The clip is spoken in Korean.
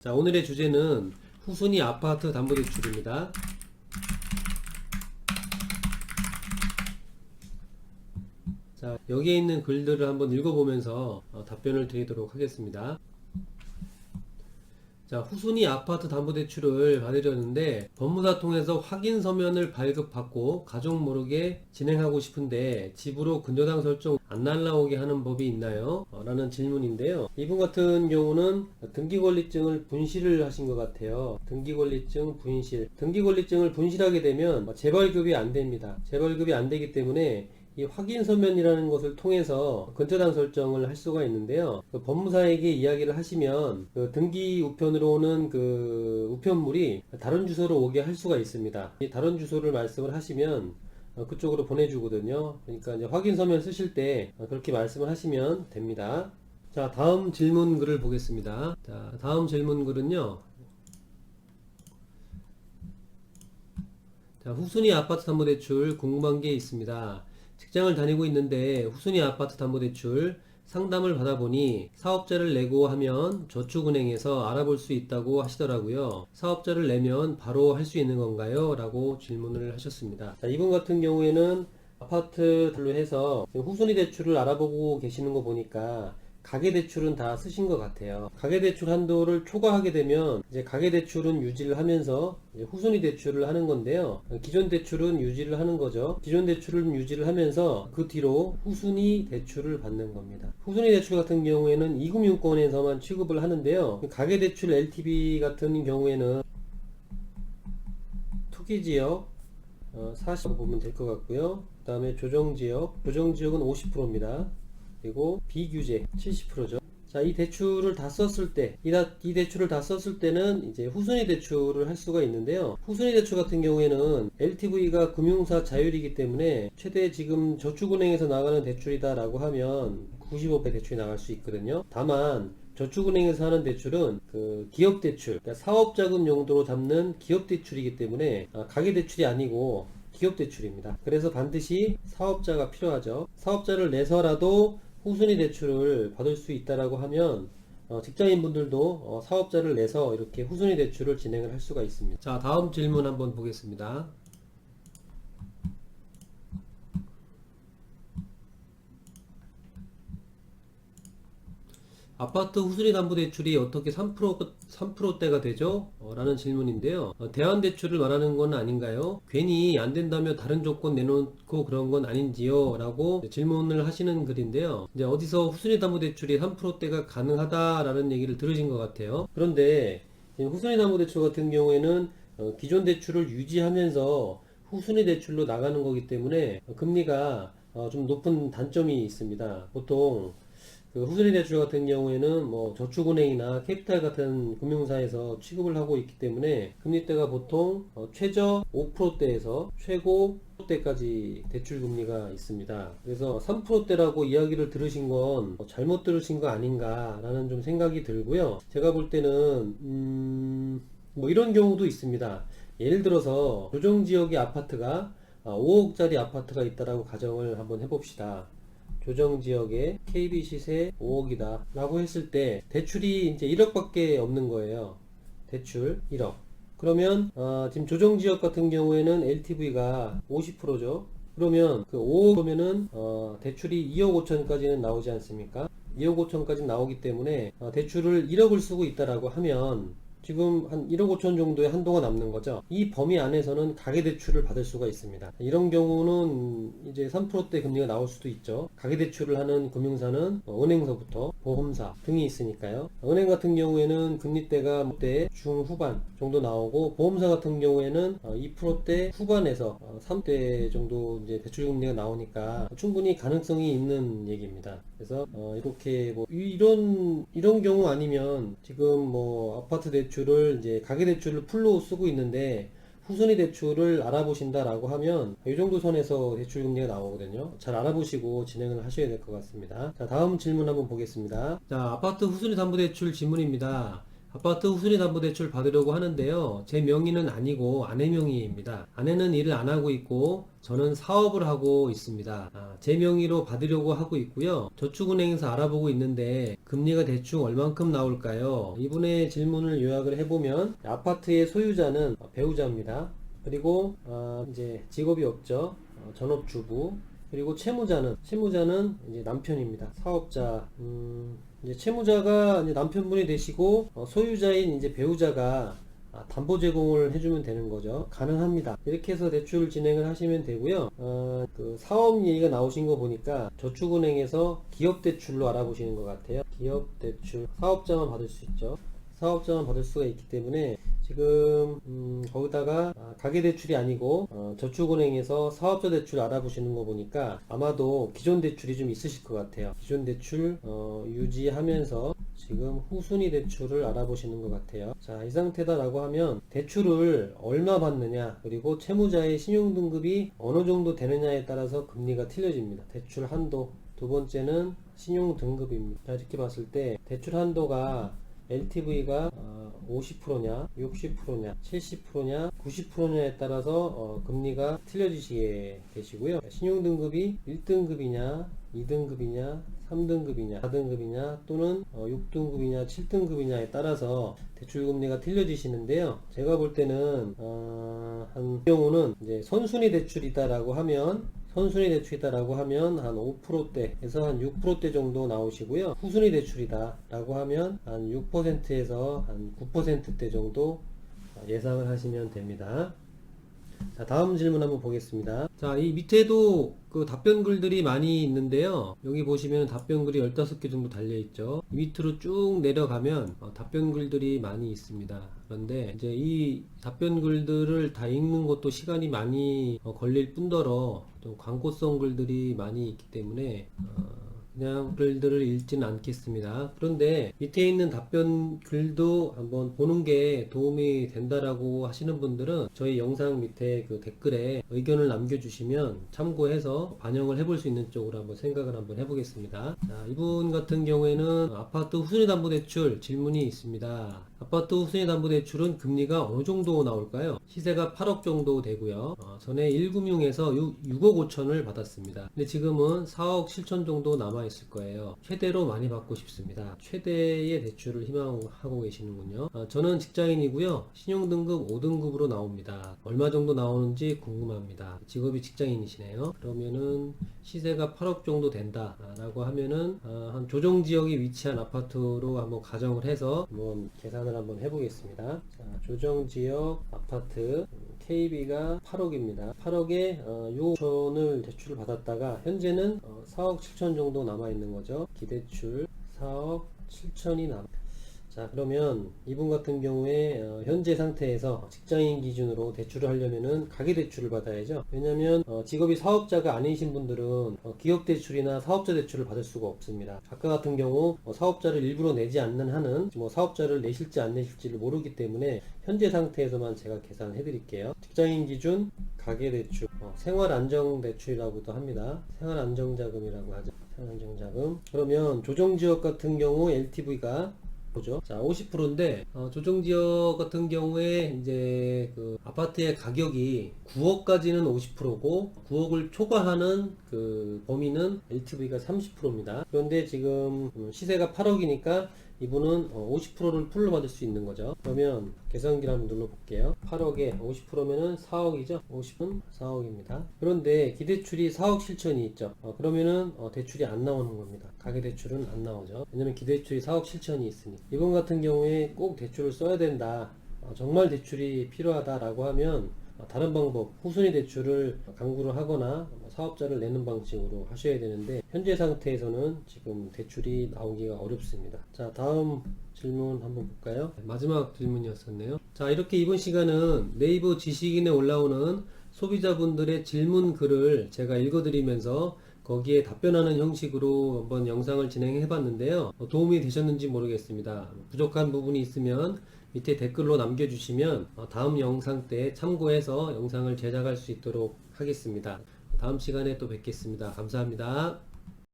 자, 오늘의 주제는 후순위 아파트 담보대출입니다. 자, 여기에 있는 글들을 한번 읽어보면서 답변을 드리도록 하겠습니다. 자, 후순위 아파트 담보대출을 받으려는데 법무사 통해서 확인 서면을 발급받고 가족 모르게 진행하고 싶은데 집으로 근저당 설정 안 날라오게 하는 법이 있나요? 라는 질문인데요. 이분 같은 경우는 등기권리증을 분실을 하신 것 같아요. 등기권리증 분실. 등기권리증을 분실하게 되면 재발급이 안 됩니다. 재발급이 안 되기 때문에 이 확인 서면이라는 것을 통해서 근저당 설정을 할 수가 있는데요. 그 법무사에게 이야기를 하시면 그 등기 우편으로 오는 그 우편물이 다른 주소로 오게 할 수가 있습니다. 이 다른 주소를 말씀을 하시면 그쪽으로 보내주거든요. 그러니까 이제 확인 서면 쓰실 때 그렇게 말씀을 하시면 됩니다. 자, 다음 질문 글을 보겠습니다. 자, 다음 질문 글은요. 자, 후순위 아파트 담보대출 궁금한 게 있습니다. 직장을 다니고 있는데 후순위 아파트 담보대출 상담을 받아보니 사업자를 내고 하면 저축은행에서 알아볼 수 있다고 하시더라고요. 사업자를 내면 바로 할 수 있는 건가요? 라고 질문을 하셨습니다. 자, 이분 같은 경우에는 아파트들로 해서 후순위 대출을 알아보고 계시는 거 보니까 가계대출은 다 쓰신 것 같아요. 가계대출 한도를 초과하게 되면 이제 가계대출은 유지를 하면서 후순위 대출을 하는 건데요. 기존 대출은 유지를 하는 거죠. 기존 대출은 유지를 하면서 그 뒤로 후순위 대출을 받는 겁니다. 후순위 대출 같은 경우에는 이금융권에서만 취급을 하는데요. 가계대출 LTV 같은 경우에는 투기지역 40 보면 될 것 같고요. 그 다음에 조정지역은 50%입니다. 그리고 비규제 70%죠. 자, 이 대출을 다 썼을 때, 이 대출을 다 썼을 때는 이제 후순위 대출을 할 수가 있는데요. 후순위 대출 같은 경우에는 LTV가 금융사 자율이기 때문에 최대 지금 저축은행에서 나가는 대출이다라고 하면 95배 대출이 나갈 수 있거든요. 다만 저축은행에서 하는 대출은 그 기업대출, 그러니까 사업자금 용도로 잡는 기업대출이기 때문에 가계대출이 아니고 기업대출입니다. 그래서 반드시 사업자가 필요하죠. 사업자를 내서라도 후순위 대출을 받을 수 있다라고 하면 직장인분들도 사업자를 내서 이렇게 후순위 대출을 진행을 할 수가 있습니다. 자, 다음 질문 한번 보겠습니다. 아파트 후순위 담보대출이 어떻게 3%대가 되죠? 라는 질문인데요. 대안대출을 말하는 건 아닌가요? 괜히 안 된다며 다른 조건 내놓고 그런 건 아닌지요? 라고 질문을 하시는 글인데요. 이제 어디서 후순위 담보대출이 3%대가 가능하다라는 얘기를 들으신 것 같아요. 그런데 후순위 담보대출 같은 경우에는 기존 대출을 유지하면서 후순위 대출로 나가는 거기 때문에 금리가 좀 높은 단점이 있습니다. 보통 그 후순위 대출 같은 경우에는 뭐 저축은행이나 캐피탈 같은 금융사에서 취급을 하고 있기 때문에 금리대가 보통 최저 5%대에서 최고 10%대까지 대출 금리가 있습니다. 그래서 3%대라고 이야기를 들으신 건 잘못 들으신 거 아닌가 라는 좀 생각이 들고요. 제가 볼 때는 뭐 이런 경우도 있습니다. 예를 들어서 조정지역의 아파트가 5억짜리 아파트가 있다라고 가정을 한번 해봅시다. 조정지역에 KB 시세 5억이다 라고 했을 때 대출이 이제 1억밖에 없는 거예요. 대출 1억. 그러면 지금 조정지역 같은 경우에는 LTV가 50%죠. 그러면 그 5억이면은 대출이 2억 5천까지는 나오지 않습니까? 2억 5천까지 나오기 때문에 대출을 1억을 쓰고 있다라고 하면 지금 한 1억 5천 정도의 한도가 남는 거죠. 이 범위 안에서는 가계대출을 받을 수가 있습니다. 이런 경우는 이제 3%대 금리가 나올 수도 있죠. 가계대출을 하는 금융사는 은행서부터 보험사 등이 있으니까요. 은행 같은 경우에는 금리대가 대 중후반 정도 나오고 보험사 같은 경우에는 2%대 후반에서 3대 정도 이제 대출 금리가 나오니까 충분히 가능성이 있는 얘기입니다. 그래서 이렇게 뭐 이런 경우 아니면 지금 뭐 아파트 대출을 이제 가계대출을 풀로 쓰고 있는데 후순위 대출을 알아보신다라고 하면 이 정도 선에서 대출 금리가 나오거든요. 잘 알아보시고 진행을 하셔야 될 것 같습니다. 자, 다음 질문 한번 보겠습니다. 자, 아파트 후순위 담보대출 질문입니다. 아파트 후순위담보대출 받으려고 하는데요. 제 명의는 아니고 아내 명의입니다. 아내는 일을 안 하고 있고 저는 사업을 하고 있습니다. 제 명의로 받으려고 하고 있고요. 저축은행에서 알아보고 있는데 금리가 대충 얼만큼 나올까요? 이분의 질문을 요약을 해보면 아파트의 소유자는 배우자입니다. 그리고 이제 직업이 없죠. 전업주부. 그리고 채무자는 이제 남편입니다. 사업자. 이제 채무자가 이제 남편분이 되시고 소유자인 이제 배우자가 담보 제공을 해주면 되는 거죠. 가능합니다. 이렇게 해서 대출 진행을 하시면 되고요. 그 사업 얘기가 나오신 거 보니까 저축은행에서 기업 대출로 알아보시는 것 같아요. 기업 대출. 사업자만 받을 수 있죠. 사업자만 받을 수가 있기 때문에 지금 거기다가 가계대출이 아니고 저축은행에서 사업자 대출 알아보시는 거 보니까 아마도 기존 대출이 좀 있으실 것 같아요. 기존 대출 유지하면서 지금 후순위 대출을 알아보시는 것 같아요. 자, 이 상태다 라고 하면 대출을 얼마 받느냐, 그리고 채무자의 신용등급이 어느 정도 되느냐에 따라서 금리가 틀려집니다. 대출 한도. 두 번째는 신용등급입니다. 자, 이렇게 봤을 때 대출 한도가 LTV가 50%냐, 60%냐, 70%냐, 90%냐에 따라서 금리가 틀려지시게 되시고요. 신용등급이 1등급이냐, 2등급이냐, 3등급이냐, 4등급이냐, 또는 6등급이냐, 7등급이냐에 따라서 대출금리가 틀려지시는데요. 제가 볼 때는 한 경우는 이제 선순위 대출이다라고 하면 한 5%대에서 한 6%대 정도 나오시고요. 후순위 대출이다 라고 하면 한 6%에서 한 9%대 정도 예상을 하시면 됩니다. 자, 다음 질문 한번 보겠습니다. 자, 이 밑에도 그 답변 글들이 많이 있는데요. 여기 보시면 답변 글이 15개 정도 달려 있죠. 밑으로 쭉 내려가면 답변 글들이 많이 있습니다. 그런데 이제 이 답변 글들을 다 읽는 것도 시간이 많이 걸릴 뿐더러 좀 광고성 글들이 많이 있기 때문에 그냥 글들을 읽지는 않겠습니다. 그런데 밑에 있는 답변 글도 한번 보는 게 도움이 된다라고 하시는 분들은 저희 영상 밑에 그 댓글에 의견을 남겨주시면 참고해서 반영을 해볼 수 있는 쪽으로 한번 생각을 한번 해보겠습니다. 자, 이분 같은 경우에는 아파트 후순위담보대출 질문이 있습니다. 아파트 후순위담보대출은 금리가 어느 정도 나올까요? 시세가 8억 정도 되고요. 전에 1금융에서 6억 5천을 받았습니다. 근데 지금은 4억 7천 정도 남아 있을 거예요. 최대로 많이 받고 싶습니다. 최대의 대출을 희망하고 계시는군요. 저는 직장인이고요. 신용등급 5등급으로 나옵니다. 얼마 정도 나오는지 궁금합니다. 직업이 직장인이시네요. 그러면은 시세가 8억 정도 된다 라고 하면은 한 조정지역에 위치한 아파트로 한번 가정을 해서 한번 계산을 한번 해보겠습니다. 자, 조정지역 아파트 KB가 8억입니다. 8억에 6억 5천을 대출을 받았다가 현재는 4억 7천 정도 남아있는 거죠. 기대출 4억 7천이 자, 그러면 이분 같은 경우에 현재 상태에서 직장인 기준으로 대출을 하려면은 가계대출을 받아야죠. 왜냐면 직업이 사업자가 아니신 분들은 기업대출이나 사업자 대출을 받을 수가 없습니다. 아까 같은 경우 사업자를 일부러 내지 않는 한은 사업자를 내실지 안 내실지를 모르기 때문에 현재 상태에서만 제가 계산해 드릴게요. 직장인 기준 가계대출, 생활안정대출이라고도 합니다. 생활안정자금이라고 하죠. 생활안정자금. 그러면 조정지역 같은 경우 LTV가 보죠. 자, 50%인데 조정지역 같은 경우에 이제 그 아파트의 가격이 9억까지는 50%고 9억을 초과하는 그 범위는 LTV가 30%입니다. 그런데 지금 시세가 8억이니까 이분은 50%를 풀로 받을 수 있는 거죠. 그러면 계산기를 한번 눌러볼게요. 8억에 50%면은 4억이죠. 50은 4억입니다. 그런데 기대출이 4억 7천이 있죠. 그러면은 대출이 안 나오는 겁니다. 가계대출은 안 나오죠. 왜냐면 기대출이 4억 7천이 있으니. 이번 같은 경우에 꼭 대출을 써야 된다. 정말 대출이 필요하다라고 하면 다른 방법, 후순위 대출을 강구를 하거나 사업자를 내는 방식으로 하셔야 되는데 현재 상태에서는 지금 대출이 나오기가 어렵습니다. 자, 다음 질문 한번 볼까요? 마지막 질문이었었네요. 자, 이렇게 이번 시간은 네이버 지식인에 올라오는 소비자분들의 질문 글을 제가 읽어드리면서 거기에 답변하는 형식으로 한번 영상을 진행해 봤는데요. 도움이 되셨는지 모르겠습니다. 부족한 부분이 있으면 밑에 댓글로 남겨주시면 다음 영상 때 참고해서 영상을 제작할 수 있도록 하겠습니다. 다음 시간에 또 뵙겠습니다. 감사합니다.